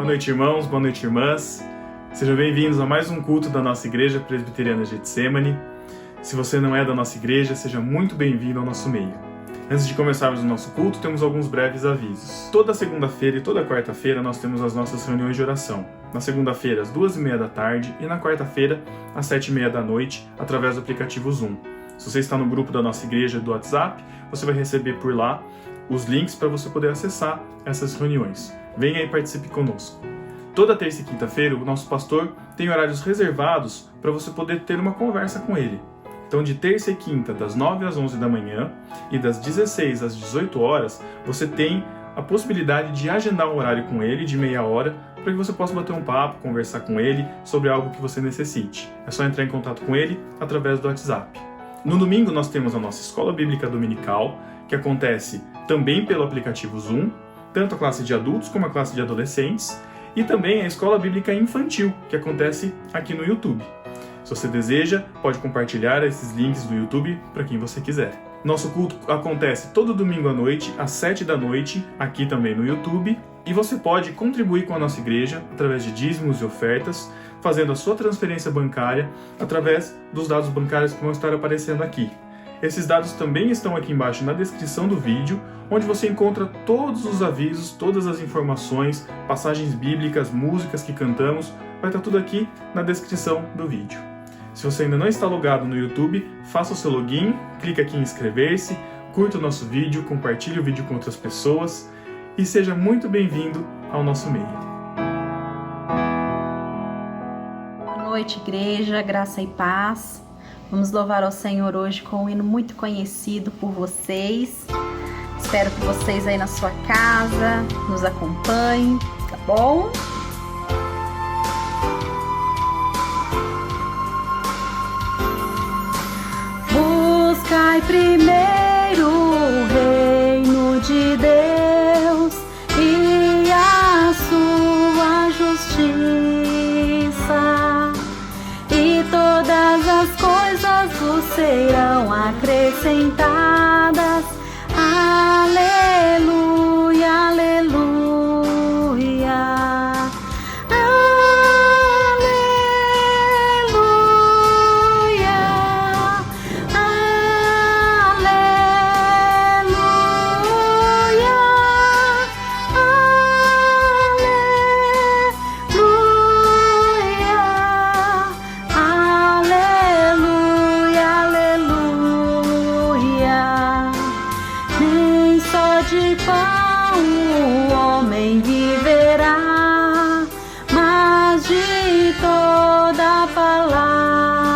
noite, irmãos, boa noite, irmãs. Sejam bem-vindos a mais um culto da nossa Igreja Presbiteriana Getsemane. Se você não é da nossa igreja, seja muito bem-vindo ao nosso meio. Antes de começarmos o nosso culto, temos alguns breves avisos. Toda segunda-feira e toda quarta-feira nós temos as nossas reuniões de oração. Na segunda-feira, às 2h30 da tarde e na quarta-feira, às 7h30 da noite, através do aplicativo Zoom. Se você está no grupo da nossa igreja do WhatsApp, você vai receber por lá os links para você poder acessar essas reuniões. Venha e participe conosco. Toda terça e quinta-feira, o nosso pastor tem horários reservados para você poder ter uma conversa com ele. Então, de terça e quinta, das 9 às 11 da manhã e das 16 às 18 horas, você tem a possibilidade de agendar um horário com ele de meia hora para que você possa bater um papo, conversar com ele sobre algo que você necessite. É só entrar em contato com ele através do WhatsApp. No domingo, nós temos a nossa Escola Bíblica Dominical, que acontece também pelo aplicativo Zoom, tanto a classe de adultos como a classe de adolescentes, e também a Escola Bíblica Infantil, que acontece aqui no YouTube. Se você deseja, pode compartilhar esses links do YouTube para quem você quiser. Nosso culto acontece todo domingo à noite, às 7 da noite, aqui também no YouTube, e você pode contribuir com a nossa igreja através de dízimos e ofertas, fazendo a sua transferência bancária através dos dados bancários que vão estar aparecendo aqui. Esses dados também estão aqui embaixo na descrição do vídeo, onde você encontra todos os avisos, todas as informações, passagens bíblicas, músicas que cantamos, vai estar tudo aqui na descrição do vídeo. Se você ainda não está logado no YouTube, faça o seu login, clique aqui em inscrever-se, curta o nosso vídeo, compartilhe o vídeo com outras pessoas e seja muito bem-vindo ao nosso meio. Boa noite, igreja, graça e paz. Vamos louvar ao Senhor hoje com um hino muito conhecido por vocês. Espero que vocês aí na sua casa nos acompanhem, tá bom? Buscai primeiro o reino de Deus e a sua justiça, e todas as coisas vos serão acrescentadas. Aleluia, aleluia. De pão o homem viverá, mas de toda palavra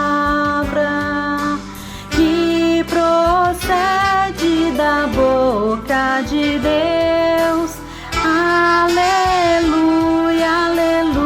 que procede da boca de Deus. Aleluia, aleluia.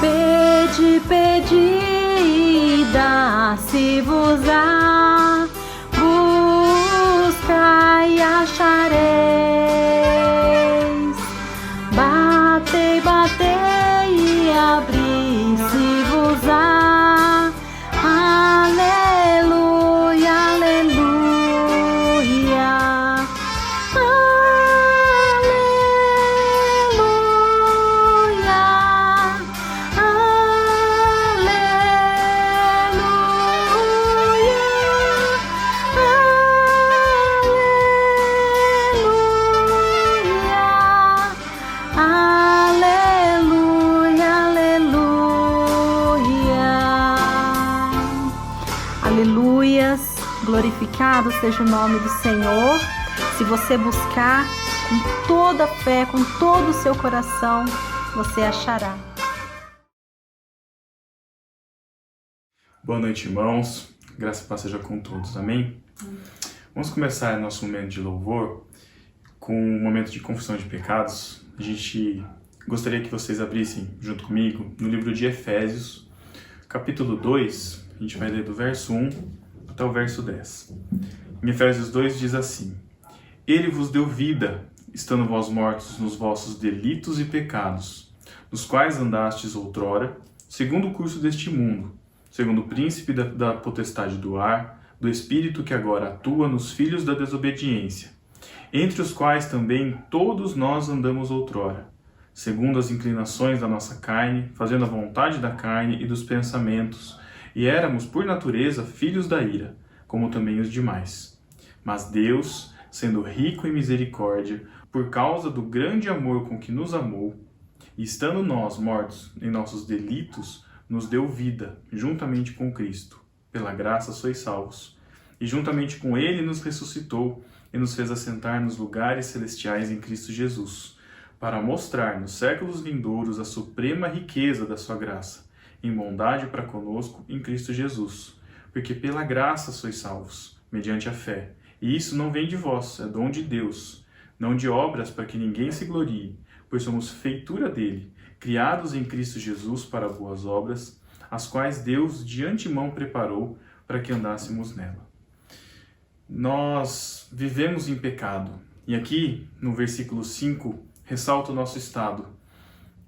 Pede, pedi e dá-se-vos-á, buscai e achareis, batei, batei e abri-se-vos-á. Aleluia, aleluia. Aleluias, glorificado seja o nome do Senhor. Se você buscar com toda a fé, com todo o seu coração, você achará. Boa noite, irmãos. Graça e paz seja com todos. Amém? Vamos começar nosso momento de louvor com um momento de confissão de pecados. A gente gostaria que vocês abrissem junto comigo no livro de Efésios, capítulo 2, a gente vai ler do verso 1 até o verso 10. Em Efésios 2 diz assim: Ele vos deu vida, estando vós mortos nos vossos delitos e pecados, nos quais andastes outrora, segundo o curso deste mundo, segundo o príncipe da potestade do ar, do espírito que agora atua nos filhos da desobediência, entre os quais também todos nós andamos outrora, segundo as inclinações da nossa carne, fazendo a vontade da carne e dos pensamentos, e éramos, por natureza, filhos da ira, como também os demais. Mas Deus, sendo rico em misericórdia, por causa do grande amor com que nos amou, e estando nós mortos em nossos delitos, nos deu vida, juntamente com Cristo. Pela graça sois salvos. E juntamente com Ele nos ressuscitou e nos fez assentar nos lugares celestiais em Cristo Jesus, para mostrar nos séculos vindouros a suprema riqueza da sua graça, em bondade para conosco em Cristo Jesus. Porque pela graça sois salvos, mediante a fé. E isso não vem de vós, é dom de Deus, não de obras para que ninguém se glorie, pois somos feitura dele, criados em Cristo Jesus para boas obras, as quais Deus de antemão preparou para que andássemos nela. Nós vivemos em pecado, e aqui no versículo 5 ressalta o nosso estado.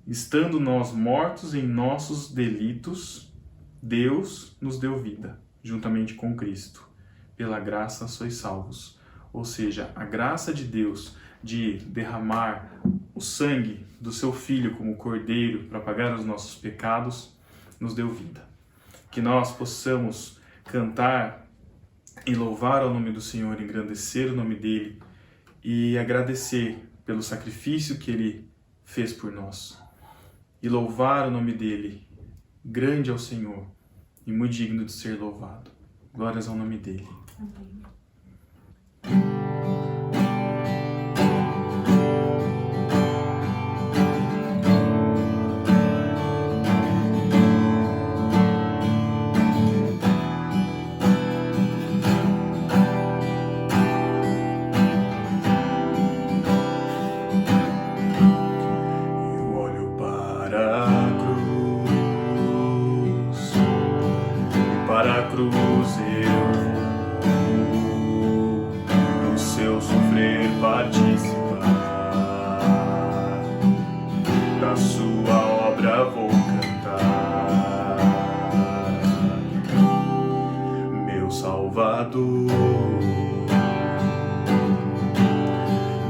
Estando nós mortos em nossos delitos, Deus nos deu vida, juntamente com Cristo. Pela graça sois salvos. Ou seja, a graça de Deus de derramar o sangue do seu Filho como cordeiro para pagar os nossos pecados, nos deu vida. Que nós possamos cantar e louvar ao nome do Senhor, engrandecer o nome dEle e agradecer pelo sacrifício que Ele fez por nós. E louvar o nome dEle, grande é o Senhor e muito digno de ser louvado. Glórias ao nome dEle. Amém.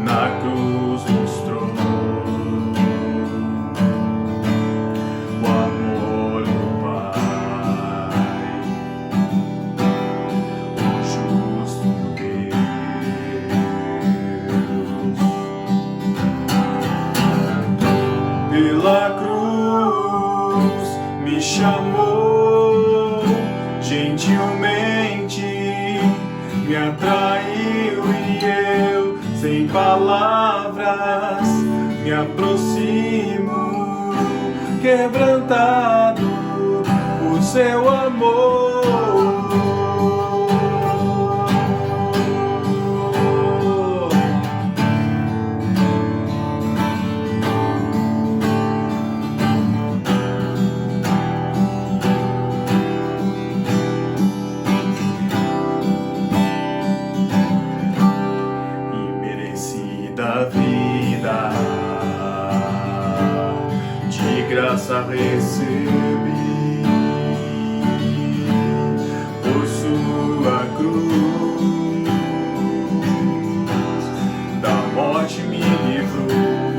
Na cruz mostrou o amor do Pai, o justo Deus. Pela cruz me chamou gentilmente, me atraiu e eu, sem palavras, me aproximo, quebrantado por seu amor. Da vida, de graça recebi, por sua cruz, da morte me livrou,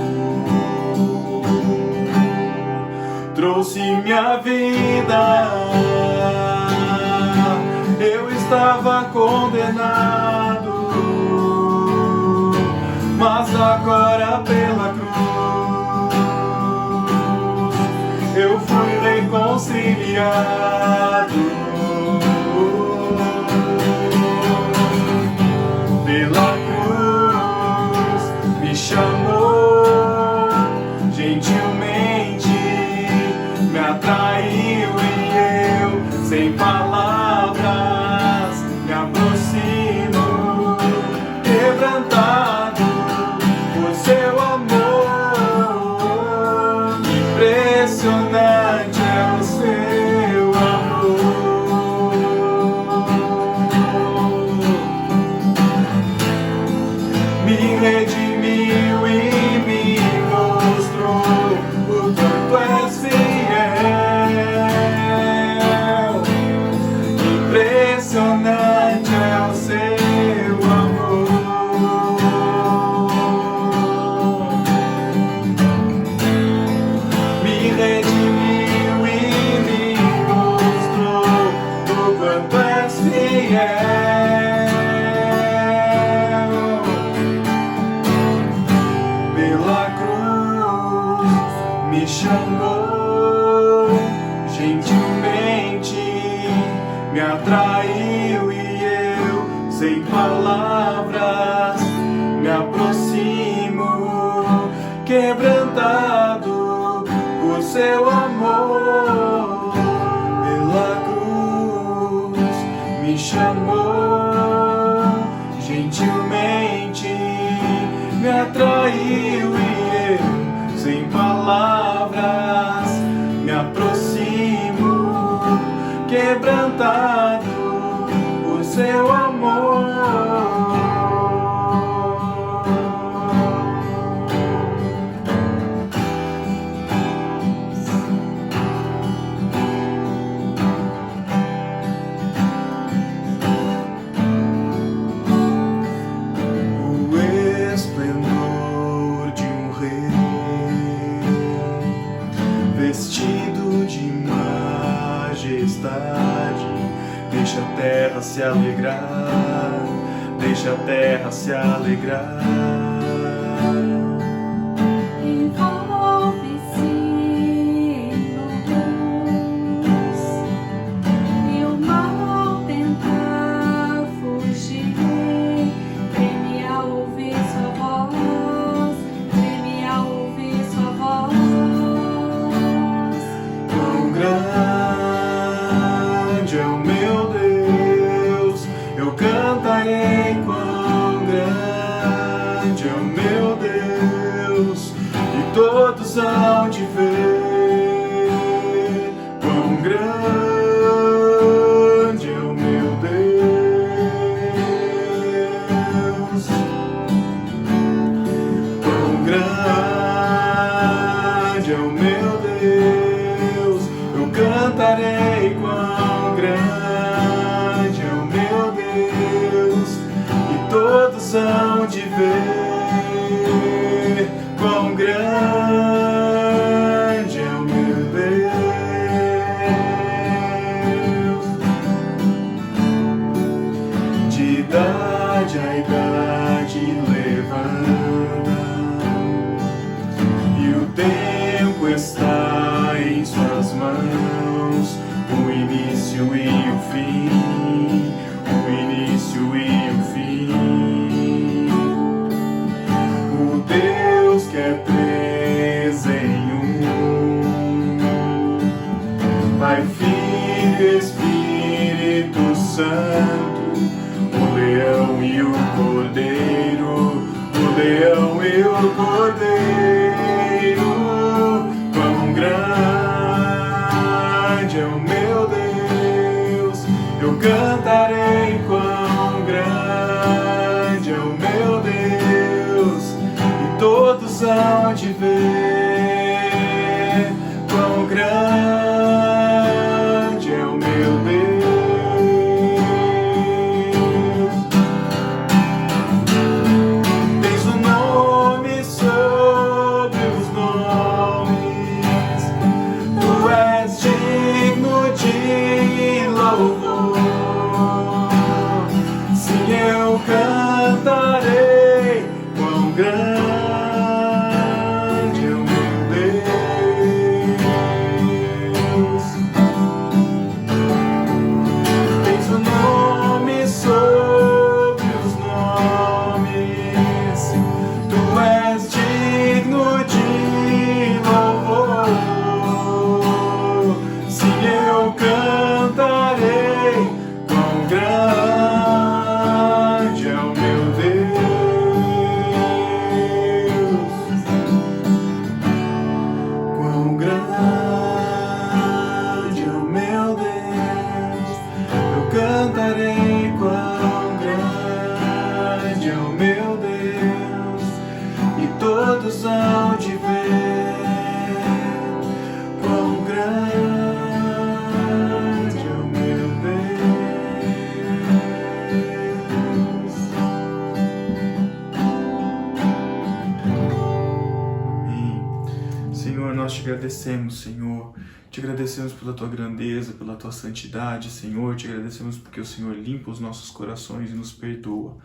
trouxe minha vida, eu estava condenado, mas agora pela cruz eu fui reconciliado. Pela cruz me chamou gentilmente, me atraiu e eu, sem palavras, me aproximo, impressionante é o seu amor. Me redimiu e me mostrou o quanto és fiel. Pela cruz me chamou gentilmente, me atraiu e eu, sem palavras, me aproximo, quebrantado por seu amor. Pela cruz me chamou gentilmente, me atraiu e eu, sem palavras, me aproximo, quebrantado por seu amor. O esplendor de um rei, vestido de majestade, deixa a terra se alegrar, deixa a terra se alegrar. Envolve-se em luz e o mal tenta fugir. Treme ao ouvir sua voz, treme ao ouvir sua voz. Quão grande é o meu Deus, eu cantarei. Quão grande é o meu Deus, e todos hão de ver. Quão grande é o meu Deus, quão grande é o meu Deus, eu cantarei. Quão grande é o meu Deus, e todos hão de ver. Quão grande é o meu Deus. De idade a idade levanta, e o tempo está em suas mãos. O início e o fim, o início e o fim. O Deus que é três em um, Pai, Filho e Espírito Santo, o leão e o cordeiro, o leão e o cordeiro. Quão grande é o meu Deus, eu cantarei. Quão grande é o meu Deus, e todos hão de ver. Quão grande é o meu Deus. Tens um nome sobre os nomes, tu és digno de louvor. Sim, eu cantarei. Quão grande agradecemos, Senhor. Te agradecemos pela Tua grandeza, pela Tua santidade, Senhor. Te agradecemos porque o Senhor limpa os nossos corações e nos perdoa.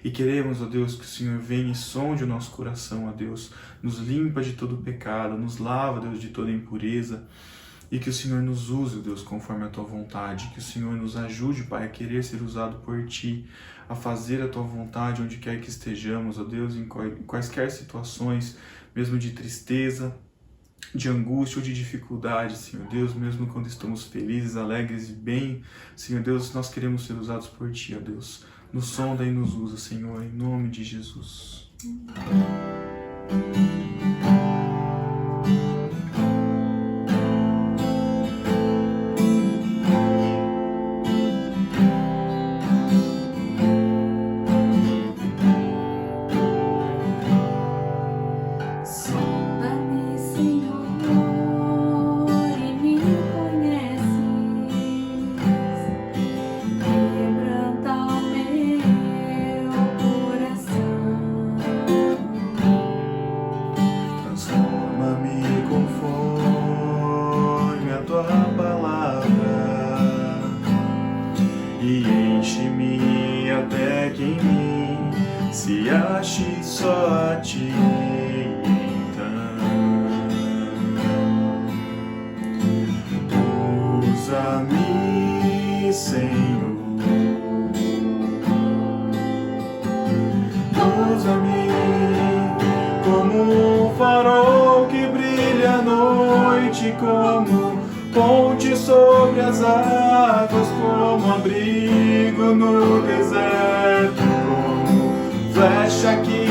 E queremos, ó Deus, que o Senhor venha e sonde o nosso coração, ó Deus. Nos limpa de todo pecado, nos lava, Deus, de toda impureza. E que o Senhor nos use, Deus, conforme a Tua vontade. Que o Senhor nos ajude, Pai, a querer ser usado por Ti, a fazer a Tua vontade onde quer que estejamos, ó Deus, em quaisquer situações, mesmo de tristeza, de angústia ou de dificuldade, Senhor Deus, mesmo quando estamos felizes, alegres e bem, Senhor Deus, nós queremos ser usados por Ti, ó Deus. Nos sonda e nos usa, Senhor, em nome de Jesus. Sonda-me, Senhor, e me conheces. Quebranta o meu coração. Transforma-me conforme a Tua palavra e enche-me até que em mim se ache só a Ti. Usa-me, Senhor, usa-me como um farol que brilha à noite, como ponte sobre as águas, como abrigo no deserto, como flecha que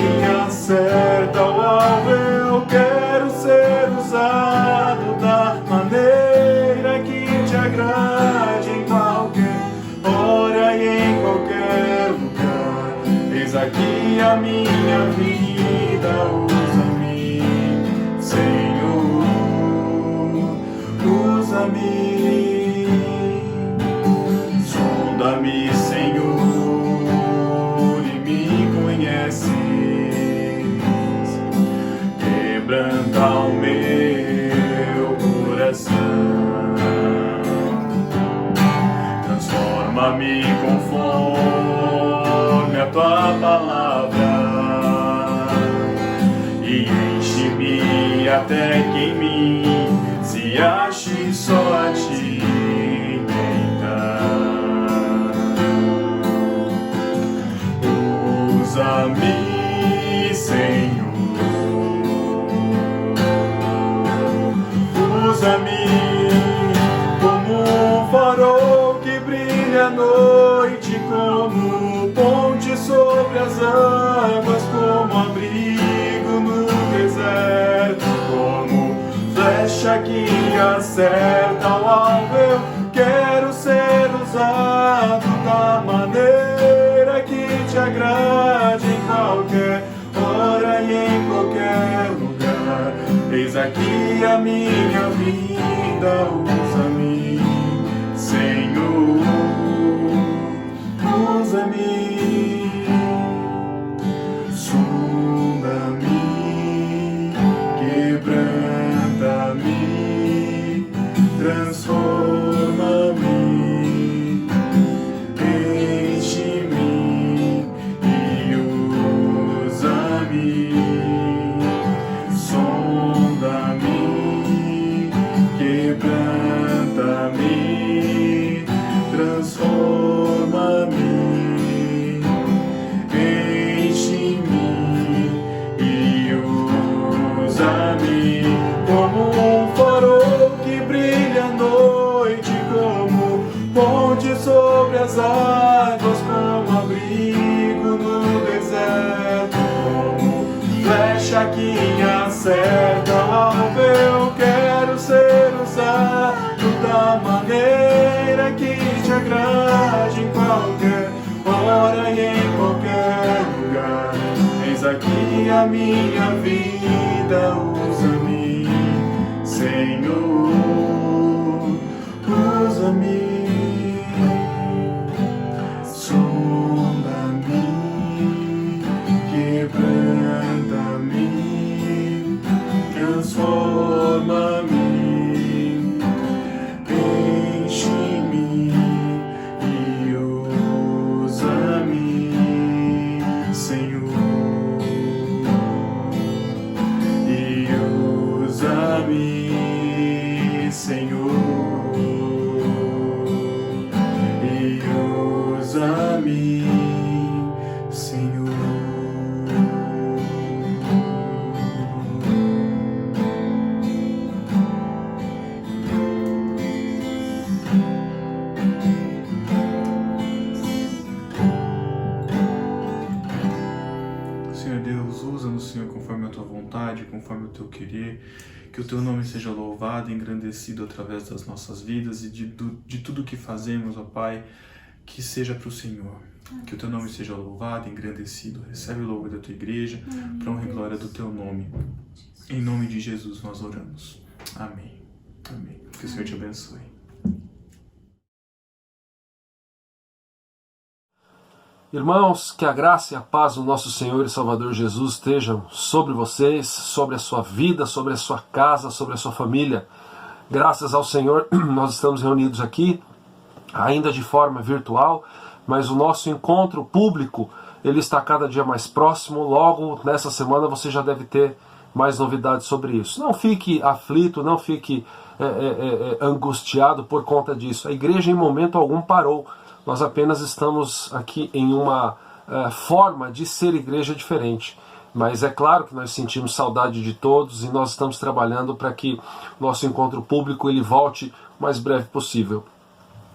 acerta o alvo. Eu quero ser usado da maneira que Te agrade, em qualquer hora e em qualquer lugar. Eis aqui a minha vida, usa-me, Senhor, usa-me. Sonda-me, Senhor, e me conheces. Quebranta o meu coração. Transforma-me conforme a Tua palavra e enche-me até que em mim se ache só a Ti. Usa-me, Senhor, usa-me como um farol que brilha à noite, como ponte sobre as águas, como abrigo no deserto, como flecha que acerta o alvo. Eu quero ser usado da maneira que Te agrade, em qualquer hora e em qualquer lugar. Eis aqui a minha vida, usa-me, Senhor, usa-me. Sonda-me, quebranta-me, transforma-me, enche-me e usa-me. Sonda-me, quebranta-me, transforma-me, enche-me e usa-me como um farol que brilha à noite, como ponte sobre as águas, como abrigo no deserto, como flecha que acerta o alvo. Eu quero ser usado da maneira que Te agrade, em qualquer hora e em qualquer lugar. Eis aqui a minha vida, usa-me, Senhor, usa-me. Sonda-me, quebranta-me, transforma-me, Senhor. Senhor Deus, usa-nos, Senhor, conforme a Tua vontade, conforme o Teu querer, que o Teu nome seja louvado e engrandecido através das nossas vidas e de tudo que fazemos, ó Pai, que seja para o Senhor. Que o Teu nome seja louvado e engrandecido. Recebe o louvor da Tua igreja, para honra e glória do Teu nome. Em nome de Jesus nós oramos. Amém. Amém. Que o Senhor te abençoe. Irmãos, que a graça e a paz do nosso Senhor e Salvador Jesus estejam sobre vocês, sobre a sua vida, sobre a sua casa, sobre a sua família. Graças ao Senhor, nós estamos reunidos aqui, ainda de forma virtual, mas o nosso encontro público, ele está cada dia mais próximo. Logo, nessa semana, você já deve ter mais novidades sobre isso. Não fique aflito, não fique angustiado por conta disso. A igreja, em momento algum, parou. Nós apenas estamos aqui em uma forma de ser igreja diferente. Mas é claro que nós sentimos saudade de todos e nós estamos trabalhando para que nosso encontro público ele volte o mais breve possível.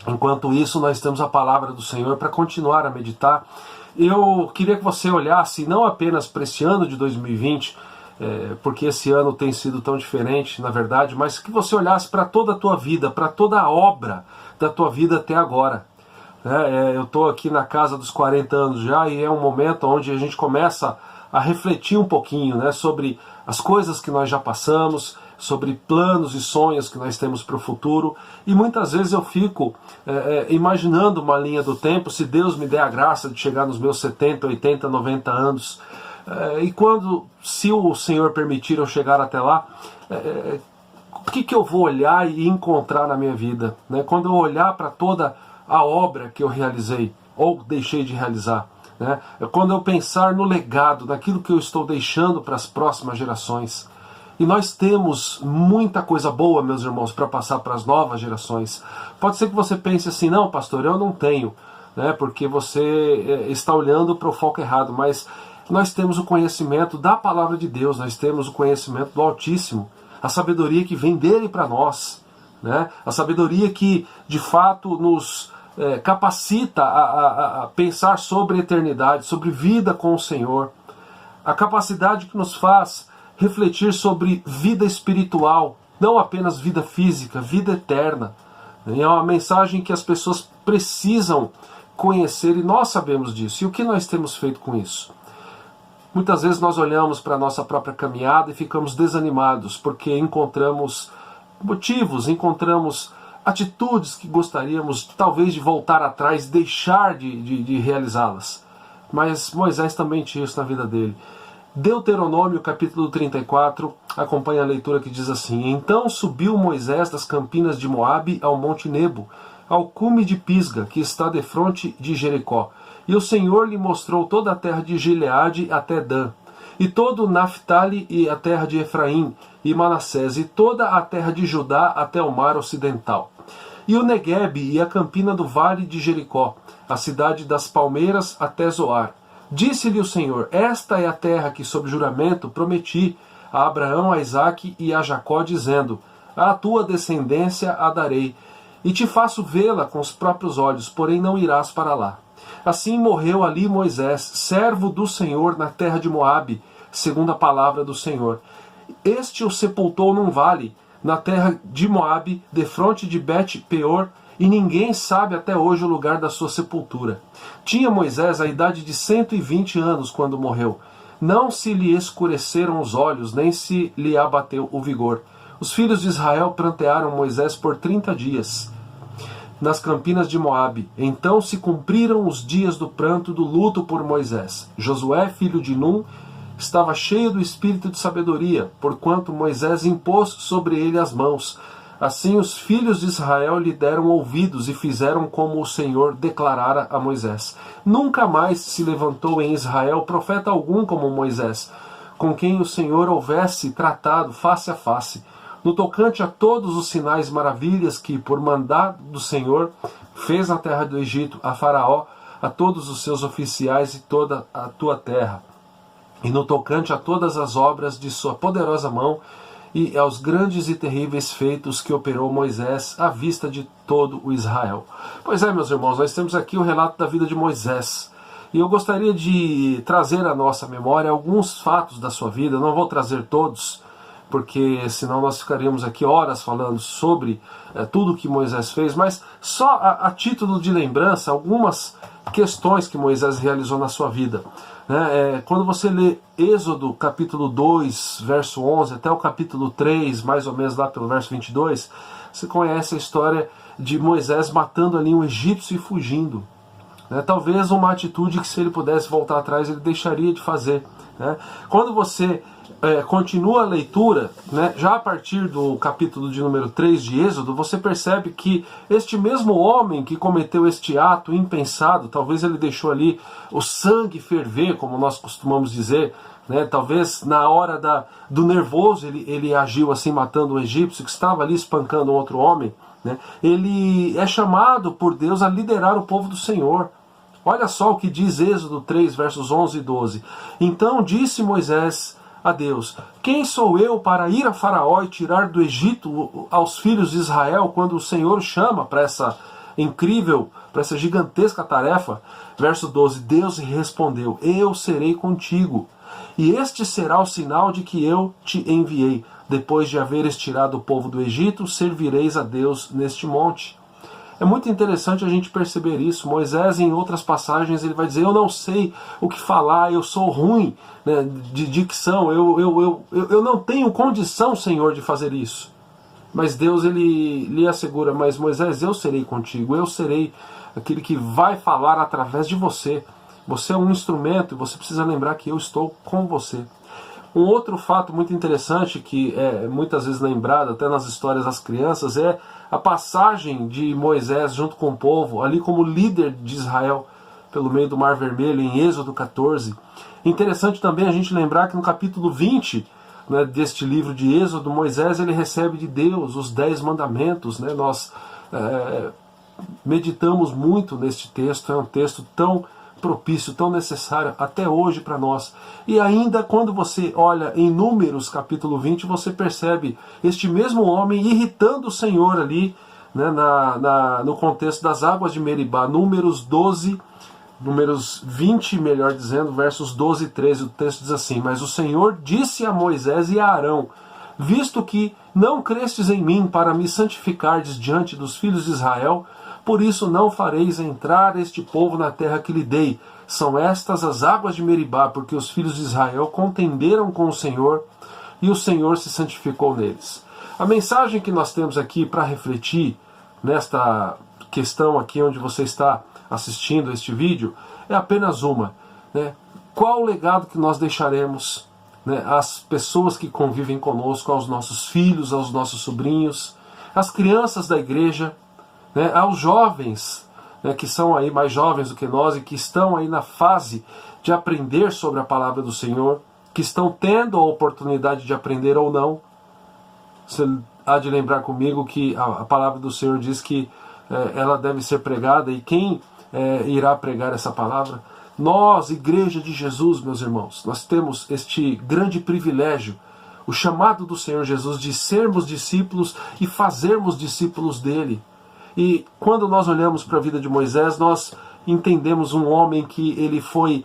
Enquanto isso, nós temos a palavra do Senhor para continuar a meditar. Eu queria que você olhasse não apenas para esse ano de 2020, porque esse ano tem sido tão diferente, na verdade, mas que você olhasse para toda a tua vida, para toda a obra da tua vida até agora. Eu estou aqui na casa dos 40 anos já e é um momento onde a gente começa a refletir um pouquinho, sobre as coisas que nós já passamos, sobre planos e sonhos que nós temos para o futuro. E muitas vezes eu fico imaginando uma linha do tempo, se Deus me der a graça de chegar nos meus 70, 80, 90 anos. E se o Senhor permitir eu chegar até lá, o que eu vou olhar e encontrar na minha vida? Quando eu olhar para toda a obra que eu realizei ou deixei de realizar, quando eu pensar no legado, naquilo que eu estou deixando para as próximas gerações. E nós temos muita coisa boa, meus irmãos, para passar para as novas gerações. Pode ser que você pense assim, não, pastor, eu não tenho, porque você está olhando para o foco errado, mas nós temos o conhecimento da palavra de Deus, nós temos o conhecimento do Altíssimo, a sabedoria que vem dele para nós, a sabedoria que de fato nos capacita a pensar sobre a eternidade, sobre vida com o Senhor, a capacidade que nos faz refletir sobre vida espiritual, não apenas vida física, vida eterna. É uma mensagem que as pessoas precisam conhecer e nós sabemos disso. E o que nós temos feito com isso? Muitas vezes nós olhamos para a nossa própria caminhada e ficamos desanimados porque encontramos motivos, encontramos atitudes que gostaríamos talvez de voltar atrás, deixar de realizá-las. Mas Moisés também tinha isso na vida dele. Deuteronômio capítulo 34, acompanha a leitura que diz assim: Então subiu Moisés das campinas de Moabe ao monte Nebo, ao cume de Pisga, que está defronte de Jericó. E o Senhor lhe mostrou toda a terra de Gileade até Dan, e todo Naphtali e a terra de Efraim e Manassés, e toda a terra de Judá até o mar ocidental. E o Neguebe e a campina do vale de Jericó, a cidade das palmeiras até Zoar. Disse-lhe o Senhor: Esta é a terra que, sob juramento, prometi a Abraão, a Isaque e a Jacó, dizendo: À tua descendência a darei, e te faço vê-la com os próprios olhos, porém não irás para lá. Assim morreu ali Moisés, servo do Senhor, na terra de Moabe, segundo a palavra do Senhor. Este o sepultou num vale, na terra de Moabe, defronte de Bet-peor, e ninguém sabe até hoje o lugar da sua sepultura. Tinha Moisés a idade de 120 anos quando morreu. Não se lhe escureceram os olhos, nem se lhe abateu o vigor. Os filhos de Israel prantearam Moisés por 30 dias nas campinas de Moabe. Então se cumpriram os dias do pranto do luto por Moisés. Josué, filho de Num, estava cheio do espírito de sabedoria, porquanto Moisés impôs sobre ele as mãos. Assim os filhos de Israel lhe deram ouvidos e fizeram como o Senhor declarara a Moisés. Nunca mais se levantou em Israel profeta algum como Moisés, com quem o Senhor houvesse tratado face a face, no tocante a todos os sinais e maravilhas que, por mandado do Senhor, fez na terra do Egito a Faraó, a todos os seus oficiais e toda a tua terra, e no tocante a todas as obras de sua poderosa mão, e aos grandes e terríveis feitos que operou Moisés à vista de todo o Israel. Pois é, meus irmãos, nós temos aqui o relato da vida de Moisés. E eu gostaria de trazer à nossa memória alguns fatos da sua vida. Não vou trazer todos, porque senão nós ficaríamos aqui horas falando sobre tudo que Moisés fez, mas só a título de lembrança, algumas questões que Moisés realizou na sua vida. Quando você lê Êxodo capítulo 2, verso 11, até o capítulo 3, mais ou menos lá pelo verso 22, você conhece a história de Moisés matando ali um egípcio e fugindo. Talvez uma atitude que, se ele pudesse voltar atrás, ele deixaria de fazer. Quando você continua a leitura, já a partir do capítulo de número 3 de Êxodo, você percebe que este mesmo homem que cometeu este ato impensado, talvez ele deixou ali o sangue ferver, como nós costumamos dizer, talvez na hora do nervoso ele agiu assim, matando um egípcio que estava ali espancando um outro homem. Ele é chamado por Deus a liderar o povo do Senhor. Olha só o que diz Êxodo 3, versos 11 e 12. Então disse Moisés a Deus: quem sou eu para ir a Faraó e tirar do Egito aos filhos de Israel, quando o Senhor chama para essa incrível, para essa gigantesca tarefa? Verso 12, Deus respondeu: eu serei contigo, e este será o sinal de que eu te enviei. Depois de haveres tirado o povo do Egito, servireis a Deus neste monte. É muito interessante a gente perceber isso. Moisés, em outras passagens, ele vai dizer: eu não sei o que falar, eu sou ruim de dicção, eu não tenho condição, Senhor, de fazer isso. Mas Deus, ele lhe assegura: mas Moisés, eu serei contigo, eu serei aquele que vai falar através de você. Você é um instrumento e você precisa lembrar que eu estou com você. Um outro fato muito interessante, que é muitas vezes lembrado até nas histórias das crianças, é a passagem de Moisés junto com o povo, ali como líder de Israel, pelo meio do Mar Vermelho, em Êxodo 14. Interessante também a gente lembrar que no capítulo 20 deste livro de Êxodo, Moisés ele recebe de Deus os 10 mandamentos. Nós meditamos muito neste texto, é um texto tão propício, tão necessário até hoje para nós. E ainda quando você olha em Números capítulo 20, você percebe este mesmo homem irritando o Senhor ali, no contexto das águas de Meribá. Números 20, melhor dizendo, versos 12 e 13, o texto diz assim: mas o Senhor disse a Moisés e a Arão: visto que não crestes em mim para me santificardes diante dos filhos de Israel, por isso não fareis entrar este povo na terra que lhe dei. São estas as águas de Meribá, porque os filhos de Israel contenderam com o Senhor, e o Senhor se santificou neles. A mensagem que nós temos aqui para refletir nesta questão aqui onde você está assistindo este vídeo é apenas uma. Qual o legado que nós deixaremos às pessoas que convivem conosco, aos nossos filhos, aos nossos sobrinhos, às crianças da igreja, aos jovens, que são aí mais jovens do que nós e que estão aí na fase de aprender sobre a palavra do Senhor, que estão tendo a oportunidade de aprender ou não. Você há de lembrar comigo que a palavra do Senhor diz que ela deve ser pregada, e quem irá pregar essa palavra? Nós, Igreja de Jesus, meus irmãos, nós temos este grande privilégio, o chamado do Senhor Jesus de sermos discípulos e fazermos discípulos dele. E quando nós olhamos para a vida de Moisés, nós entendemos um homem que ele foi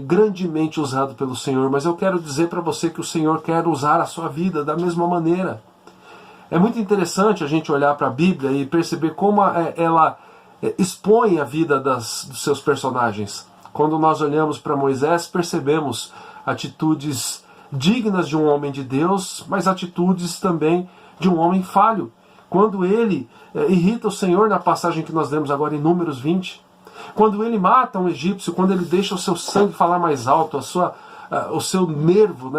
grandemente usado pelo Senhor. Mas eu quero dizer para você que o Senhor quer usar a sua vida da mesma maneira. É muito interessante a gente olhar para a Bíblia e perceber como ela expõe a vida dos seus personagens. Quando nós olhamos para Moisés, percebemos atitudes dignas de um homem de Deus, mas atitudes também de um homem falho. Quando ele irrita o Senhor na passagem que nós lemos agora em Números 20, quando ele mata um egípcio, quando ele deixa o seu sangue falar mais alto, o seu nervo,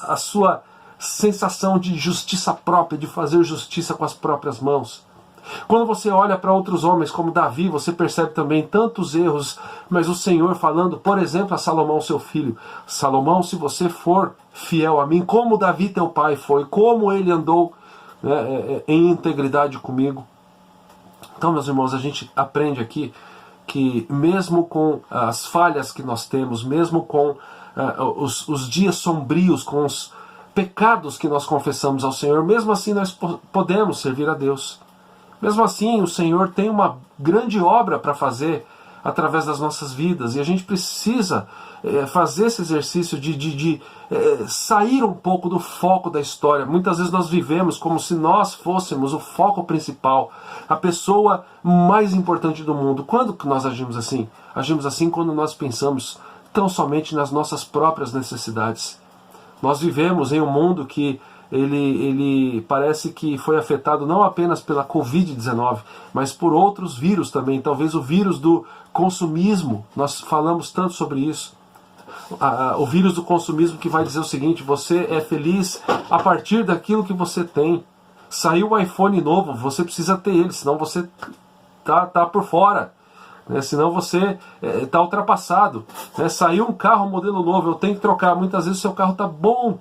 a sua sensação de justiça própria, de fazer justiça com as próprias mãos. Quando você olha para outros homens como Davi, você percebe também tantos erros, mas o Senhor falando, por exemplo, a Salomão, seu filho: Salomão, se você for fiel a mim, como Davi teu pai foi, como ele andou em integridade comigo. Então, meus irmãos, a gente aprende aqui que mesmo com as falhas que nós temos, mesmo com os dias sombrios, com os pecados que nós confessamos ao Senhor, mesmo assim nós podemos servir a Deus. Mesmo assim, o Senhor tem uma grande obra para fazer através das nossas vidas, e a gente precisa fazer esse exercício de sair um pouco do foco da história. Muitas vezes nós vivemos como se nós fôssemos o foco principal, a pessoa mais importante do mundo. Quando que nós agimos assim? Agimos assim quando nós pensamos tão somente nas nossas próprias necessidades. Nós vivemos em um mundo que ele parece que foi afetado não apenas pela Covid-19, mas por outros vírus também. Talvez o vírus do consumismo, nós falamos tanto sobre isso. O vírus do consumismo, que vai dizer o seguinte: você é feliz a partir daquilo que você tem. Saiu um iPhone novo, você precisa ter ele, senão você tá por fora, né? Senão você está ultrapassado, né? Saiu um carro modelo novo, eu tenho que trocar. Muitas vezes o seu carro está bom,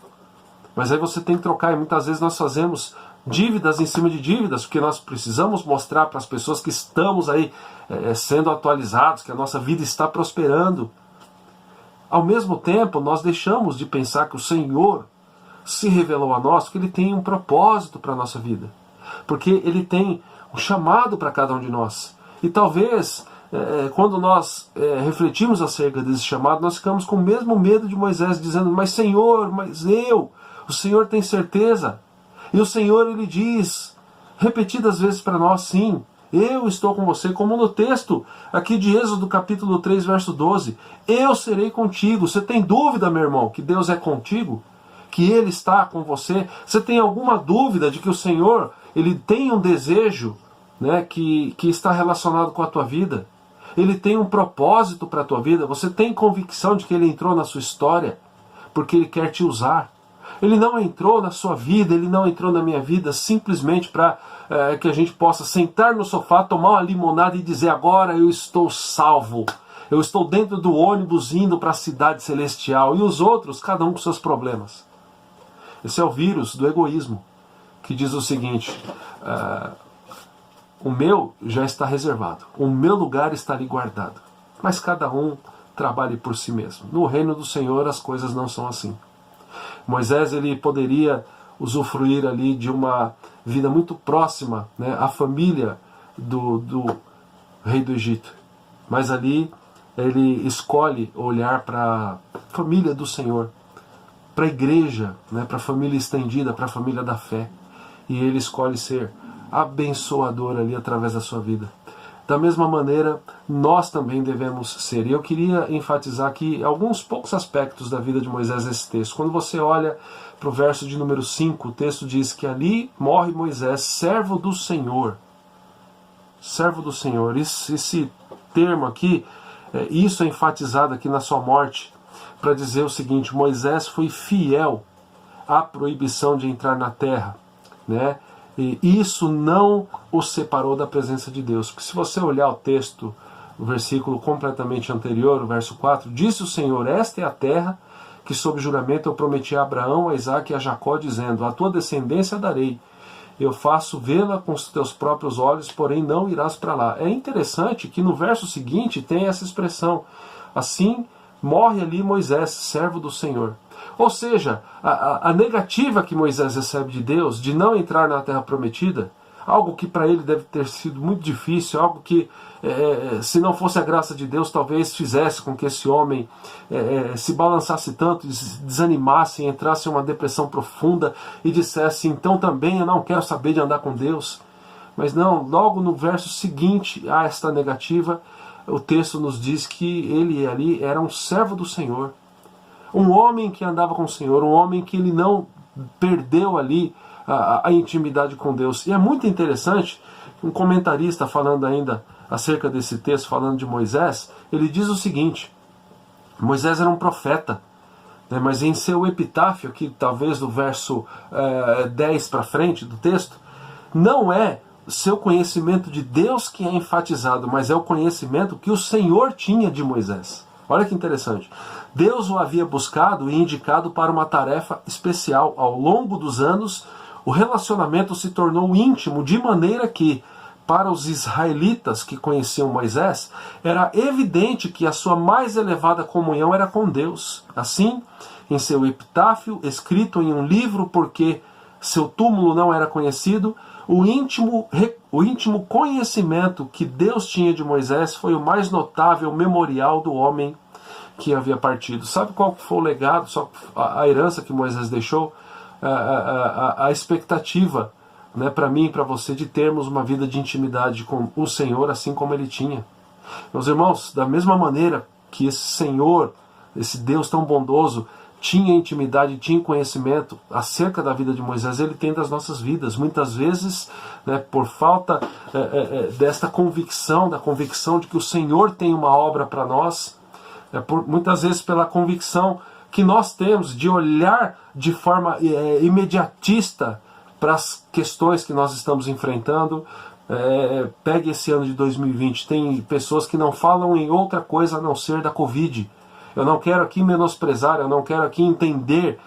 mas aí você tem que trocar, e muitas vezes nós fazemos dívidas em cima de dívidas, porque nós precisamos mostrar para as pessoas que estamos aí sendo atualizados, que a nossa vida está prosperando. Ao mesmo tempo, nós deixamos de pensar que o Senhor se revelou a nós, que Ele tem um propósito para a nossa vida, porque Ele tem um chamado para cada um de nós. E talvez, quando nós refletimos acerca desse chamado, nós ficamos com o mesmo medo de Moisés, dizendo: mas Senhor, o Senhor tem certeza? E o Senhor, Ele diz repetidas vezes para nós: sim, eu estou com você, como no texto aqui de Êxodo capítulo 3, verso 12. Eu serei contigo. Você tem dúvida, meu irmão, que Deus é contigo? Que Ele está com você? Você tem alguma dúvida de que o Senhor, Ele tem um desejo, né, que está relacionado com a tua vida? Ele tem um propósito para a tua vida? Você tem convicção de que Ele entrou na sua história porque Ele quer te usar? Ele não entrou na sua vida, Ele não entrou na minha vida simplesmente para que a gente possa sentar no sofá, tomar uma limonada e dizer: agora eu estou salvo, eu estou dentro do ônibus indo para a cidade celestial, e os outros, cada um com seus problemas. Esse é o vírus do egoísmo, que diz o seguinte: o meu já está reservado, o meu lugar está ali guardado, mas cada um trabalhe por si mesmo. No reino do Senhor as coisas não são assim. Moisés, ele poderia usufruir ali de uma vida muito próxima, né, à família do rei do Egito. Mas ali ele escolhe olhar para a família do Senhor, para a igreja, né, para a família estendida, para a família da fé. E ele escolhe ser abençoador ali através da sua vida. Da mesma maneira, nós também devemos ser. E eu queria enfatizar aqui alguns poucos aspectos da vida de Moisés nesse texto. Quando você olha para o verso de número 5, o texto diz que ali morre Moisés, servo do Senhor. Servo do Senhor. Esse termo aqui, isso é enfatizado aqui na sua morte, para dizer o seguinte: Moisés foi fiel à proibição de entrar na terra, né? E isso não o separou da presença de Deus. Porque se você olhar o texto, o versículo completamente anterior, o verso 4, disse o Senhor: esta é a terra que sob juramento eu prometi a Abraão, a Isaque e a Jacó, dizendo: a tua descendência darei. Eu faço vê-la com os teus próprios olhos, porém não irás para lá. É interessante que no verso seguinte tem essa expressão: assim morre ali Moisés, servo do Senhor. Ou seja, a negativa que Moisés recebe de Deus, de não entrar na terra prometida, algo que para ele deve ter sido muito difícil, algo que, se não fosse a graça de Deus, talvez fizesse com que esse homem se balançasse tanto, desanimasse, entrasse em uma depressão profunda e dissesse: então também eu não quero saber de andar com Deus. Mas não, logo no verso seguinte a esta negativa, o texto nos diz que ele ali era um servo do Senhor. Um homem que andava com o Senhor, um homem que ele não perdeu ali a intimidade com Deus. E é muito interessante, um comentarista falando ainda acerca desse texto, falando de Moisés, ele diz o seguinte: Moisés era um profeta, né, mas em seu epitáfio, aqui talvez do verso 10 para frente do texto, não é seu conhecimento de Deus que é enfatizado, mas é o conhecimento que o Senhor tinha de Moisés. Olha que interessante. Deus o havia buscado e indicado para uma tarefa especial. Ao longo dos anos, o relacionamento se tornou íntimo, de maneira que, para os israelitas que conheciam Moisés, era evidente que a sua mais elevada comunhão era com Deus. Assim, em seu epitáfio, escrito em um livro porque seu túmulo não era conhecido, o íntimo conhecimento que Deus tinha de Moisés foi o mais notável memorial do homem que havia partido. Sabe qual foi o legado, a herança que Moisés deixou? A expectativa, né, para mim e para você, de termos uma vida de intimidade com o Senhor, assim como ele tinha. Meus irmãos, da mesma maneira que esse Senhor, esse Deus tão bondoso, tinha intimidade, tinha conhecimento acerca da vida de Moisés, ele tem das nossas vidas. Muitas vezes, né, por falta desta convicção, da convicção de que o Senhor tem uma obra para nós, muitas vezes pela convicção que nós temos de olhar de forma imediatista para as questões que nós estamos enfrentando. Pegue esse ano de 2020, tem pessoas que não falam em outra coisa a não ser da Covid. Eu não quero aqui menosprezar, eu não quero aqui entender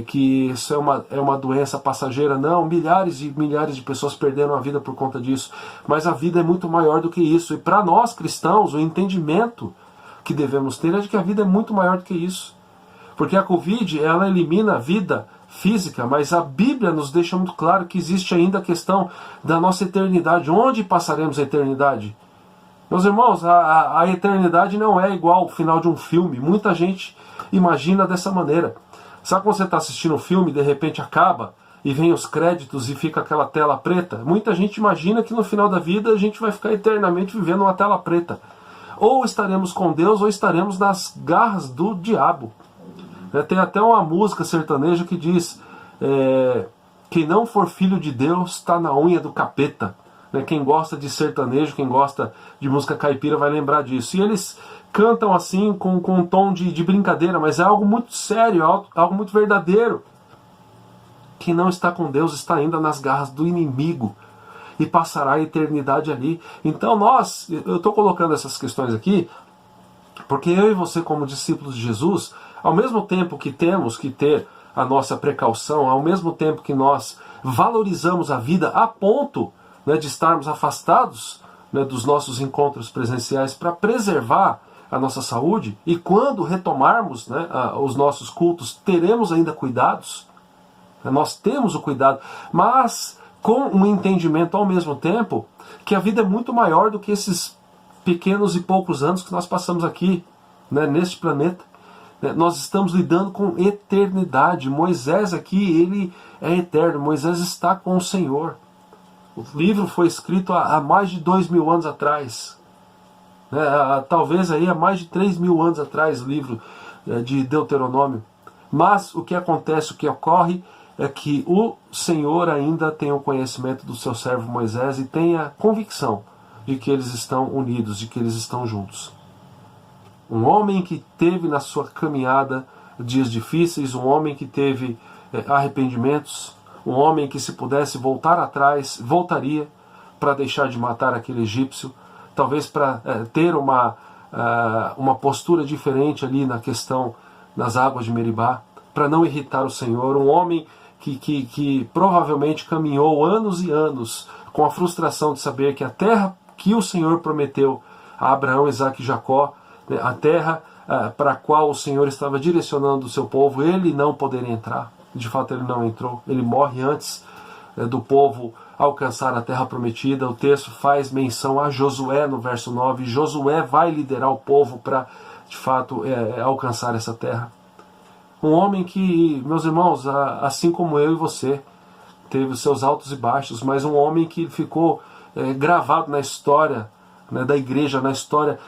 que isso é uma doença passageira. Não, milhares e milhares de pessoas perderam a vida por conta disso. Mas a vida é muito maior do que isso. E para nós cristãos, o entendimento que devemos ter é de que a vida é muito maior do que isso. Porque a Covid, ela elimina a vida física, mas a Bíblia nos deixa muito claro que existe ainda a questão da nossa eternidade. Onde passaremos a eternidade? Meus irmãos, a eternidade não é igual ao final de um filme. Muita gente imagina dessa maneira. Sabe quando você está assistindo um filme e de repente acaba e vem os créditos e fica aquela tela preta? Muita gente imagina que no final da vida a gente vai ficar eternamente vivendo uma tela preta. Ou estaremos com Deus ou estaremos nas garras do diabo. Tem até uma música sertaneja que diz: quem não for filho de Deus está na unha do capeta. Quem gosta de sertanejo, quem gosta de música caipira vai lembrar disso. E eles cantam assim com um tom de brincadeira, mas é algo muito sério, algo muito verdadeiro. Quem não está com Deus está ainda nas garras do inimigo e passará a eternidade ali. Então eu estou colocando essas questões aqui porque eu e você, como discípulos de Jesus, ao mesmo tempo que temos que ter a nossa precaução, ao mesmo tempo que nós valorizamos a vida a ponto, né, de estarmos afastados, né, dos nossos encontros presenciais para preservar a nossa saúde, e quando retomarmos, né, os nossos cultos, teremos ainda cuidados, nós temos o cuidado, mas com um entendimento ao mesmo tempo que a vida é muito maior do que esses pequenos e poucos anos que nós passamos aqui, né, neste planeta. Nós estamos lidando com eternidade. Moisés aqui, ele é eterno, Moisés está com o Senhor. O livro foi escrito há mais de 2000 anos atrás. Talvez aí há mais de 3000 anos atrás, o livro de Deuteronômio. Mas o que acontece, o que ocorre, é que o Senhor ainda tem o conhecimento do seu servo Moisés e tem a convicção de que eles estão unidos, de que eles estão juntos. Um homem que teve na sua caminhada dias difíceis, um homem que teve arrependimentos, um homem que, se pudesse voltar atrás, voltaria para deixar de matar aquele egípcio, talvez para ter uma postura diferente ali na questão das águas de Meribá, para não irritar o Senhor. Um homem que provavelmente caminhou anos e anos com a frustração de saber que a terra que o Senhor prometeu a Abraão, Isaque e Jacó, a terra para a qual o Senhor estava direcionando o seu povo, ele não poderia entrar. De fato, ele não entrou. Ele morre antes do povo alcançar a terra prometida. O texto faz menção a Josué no verso 9. Josué vai liderar o povo para, de fato, alcançar essa terra. Um homem que, meus irmãos, assim como eu e você, teve os seus altos e baixos, mas um homem que ficou gravado na história, né, da igreja, na história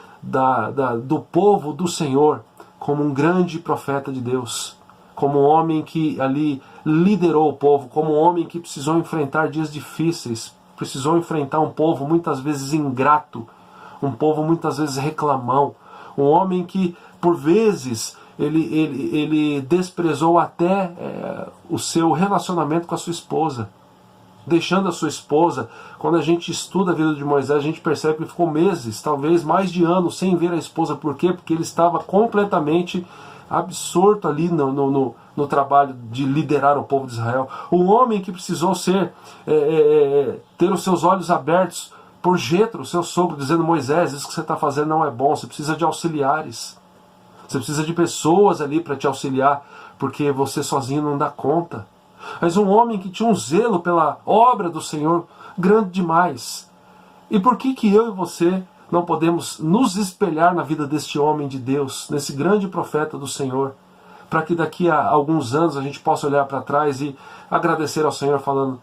do povo do Senhor, como um grande profeta de Deus, como um homem que ali liderou o povo, como um homem que precisou enfrentar dias difíceis, precisou enfrentar um povo muitas vezes ingrato, um povo muitas vezes reclamão, um homem que por vezes ele desprezou até o seu relacionamento com a sua esposa, deixando a sua esposa. Quando a gente estuda a vida de Moisés, a gente percebe que ele ficou meses, talvez mais de anos, sem ver a esposa. Por quê? Porque ele estava completamente absorto ali no trabalho de liderar o povo de Israel. Um homem que precisou ter os seus olhos abertos por Jetro, seu sogro, dizendo: Moisés, isso que você está fazendo não é bom, você precisa de auxiliares. Você precisa de pessoas ali para te auxiliar, porque você sozinho não dá conta. Mas um homem que tinha um zelo pela obra do Senhor grande demais. E por que eu e você não podemos nos espelhar na vida deste homem de Deus, nesse grande profeta do Senhor, para que daqui a alguns anos a gente possa olhar para trás e agradecer ao Senhor falando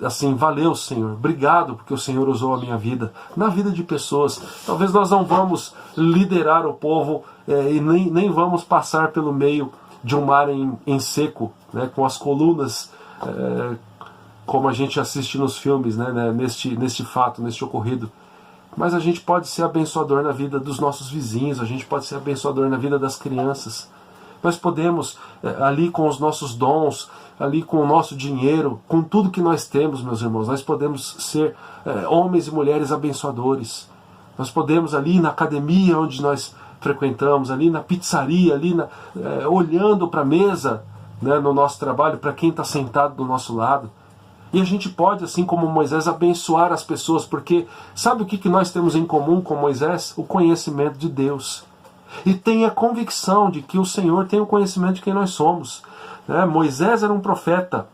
assim: valeu, Senhor, obrigado porque o Senhor usou a minha vida, na vida de pessoas. Talvez nós não vamos liderar o povo e nem vamos passar pelo meio de um mar em seco, né, com as colunas, como a gente assiste nos filmes, né, neste fato, neste ocorrido. Mas a gente pode ser abençoador na vida dos nossos vizinhos, a gente pode ser abençoador na vida das crianças. Nós podemos, ali com os nossos dons, ali com o nosso dinheiro, com tudo que nós temos, meus irmãos, nós podemos ser homens e mulheres abençoadores. Nós podemos, ali na academia onde nós frequentamos, ali na pizzaria, ali olhando para a mesa, né, no nosso trabalho, para quem está sentado do nosso lado. E a gente pode, assim como Moisés, abençoar as pessoas, porque sabe o que nós temos em comum com Moisés? O conhecimento de Deus. E tem a convicção de que o Senhor tem o conhecimento de quem nós somos. Moisés era um profeta.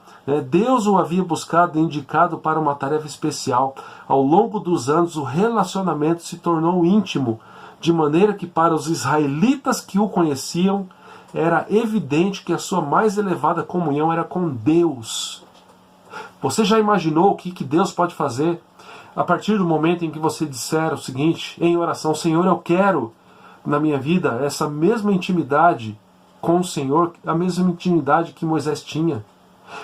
Deus o havia buscado e indicado para uma tarefa especial. Ao longo dos anos, o relacionamento se tornou íntimo, de maneira que para os israelitas que o conheciam, era evidente que a sua mais elevada comunhão era com Deus. Você já imaginou o que Deus pode fazer a partir do momento em que você disser o seguinte, em oração: Senhor, eu quero na minha vida essa mesma intimidade com o Senhor, a mesma intimidade que Moisés tinha?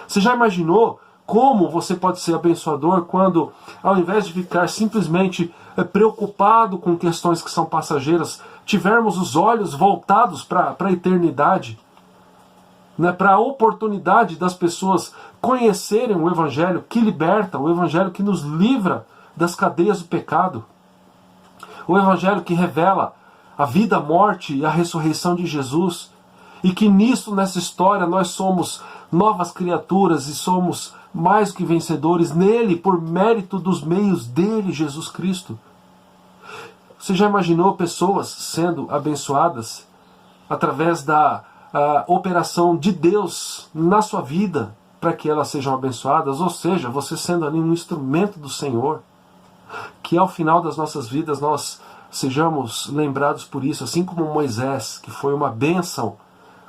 Você já imaginou como você pode ser abençoador quando, ao invés de ficar simplesmente preocupado com questões que são passageiras, tivermos os olhos voltados para a eternidade, né, para a oportunidade das pessoas conhecerem o Evangelho que liberta, o Evangelho que nos livra das cadeias do pecado, o Evangelho que revela a vida, a morte e a ressurreição de Jesus, e que nessa história nós somos novas criaturas e somos mais que vencedores nele, por mérito dos meios dele, Jesus Cristo. Você já imaginou pessoas sendo abençoadas através da operação de Deus na sua vida, para que elas sejam abençoadas? Ou seja, você sendo ali um instrumento do Senhor, que ao final das nossas vidas nós sejamos lembrados por isso, assim como Moisés, que foi uma bênção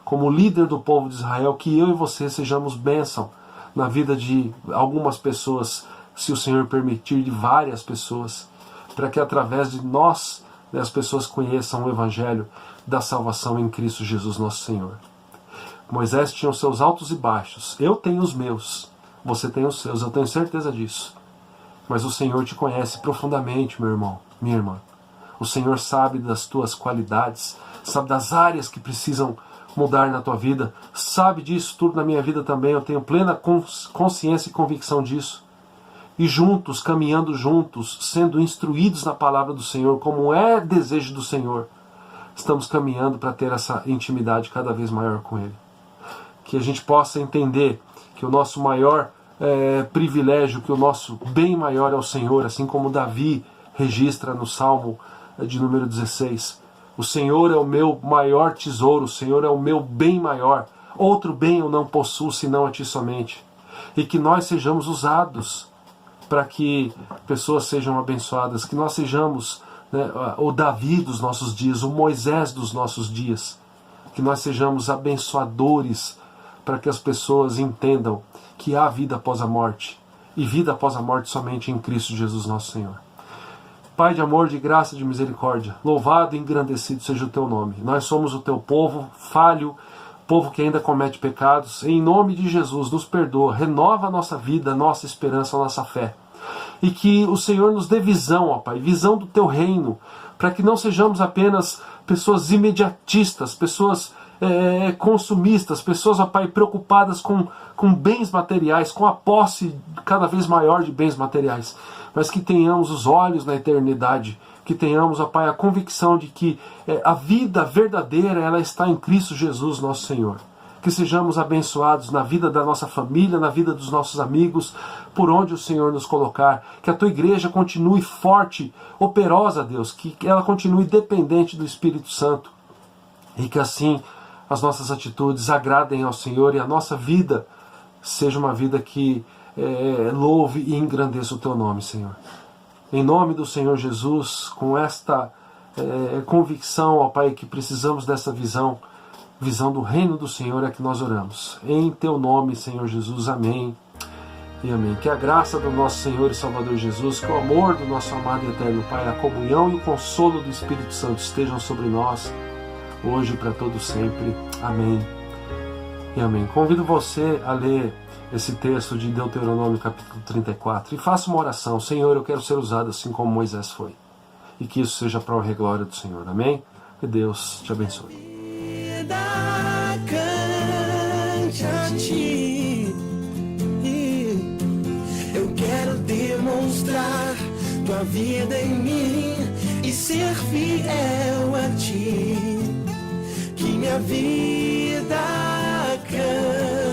como líder do povo de Israel, que eu e você sejamos bênção na vida de algumas pessoas, se o Senhor permitir, de várias pessoas, para que através de nós, as pessoas conheçam o Evangelho da salvação em Cristo Jesus nosso Senhor. Moisés tinha os seus altos e baixos, eu tenho os meus, você tem os seus, eu tenho certeza disso. Mas o Senhor te conhece profundamente, meu irmão, minha irmã. O Senhor sabe das tuas qualidades, sabe das áreas que precisam mudar na tua vida, sabe disso tudo na minha vida também, eu tenho plena consciência e convicção disso. E juntos, caminhando juntos, sendo instruídos na palavra do Senhor, como é desejo do Senhor, estamos caminhando para ter essa intimidade cada vez maior com Ele. Que a gente possa entender que o nosso maior privilégio, que o nosso bem maior é o Senhor, assim como Davi registra no Salmo de número 16. O Senhor é o meu maior tesouro, o Senhor é o meu bem maior. Outro bem eu não possuo senão a Ti somente. E que nós sejamos usados para que pessoas sejam abençoadas, que nós sejamos, né, o Davi dos nossos dias, o Moisés dos nossos dias. Que nós sejamos abençoadores para que as pessoas entendam que há vida após a morte. E vida após a morte somente em Cristo Jesus nosso Senhor. Pai de amor, de graça, de misericórdia, louvado e engrandecido seja o Teu nome. Nós somos o Teu povo, falho, povo que ainda comete pecados. Em nome de Jesus, nos perdoa, renova a nossa vida, a nossa esperança, a nossa fé. E que o Senhor nos dê visão, ó Pai, visão do Teu reino, para que não sejamos apenas pessoas imediatistas, pessoas consumistas, pessoas, ó Pai, preocupadas com bens materiais, com a posse cada vez maior de bens materiais, mas que tenhamos os olhos na eternidade, que que tenhamos, ó Pai, a convicção de que a vida verdadeira ela está em Cristo Jesus, nosso Senhor. Que sejamos abençoados na vida da nossa família, na vida dos nossos amigos, por onde o Senhor nos colocar. Que a Tua igreja continue forte, operosa, Deus, que ela continue dependente do Espírito Santo. E que assim as nossas atitudes agradem ao Senhor e a nossa vida seja uma vida que louve e engrandeça o Teu nome, Senhor. Em nome do Senhor Jesus, com esta convicção, ó Pai, que precisamos dessa visão do reino do Senhor, é que nós oramos. Em Teu nome, Senhor Jesus, amém e amém. Que a graça do nosso Senhor e Salvador Jesus, que o amor do nosso amado e eterno Pai, a comunhão e o consolo do Espírito Santo estejam sobre nós, hoje e para todo sempre. Amém e amém. Convido você a ler esse texto de Deuteronômio capítulo 34 e faça uma oração. Senhor, eu quero ser usado assim como Moisés foi. E que isso seja para a honra e glória do Senhor. Amém? Que Deus te abençoe. Cante a ti, eu quero demonstrar tua vida em mim e ser fiel a ti, que minha vida cante.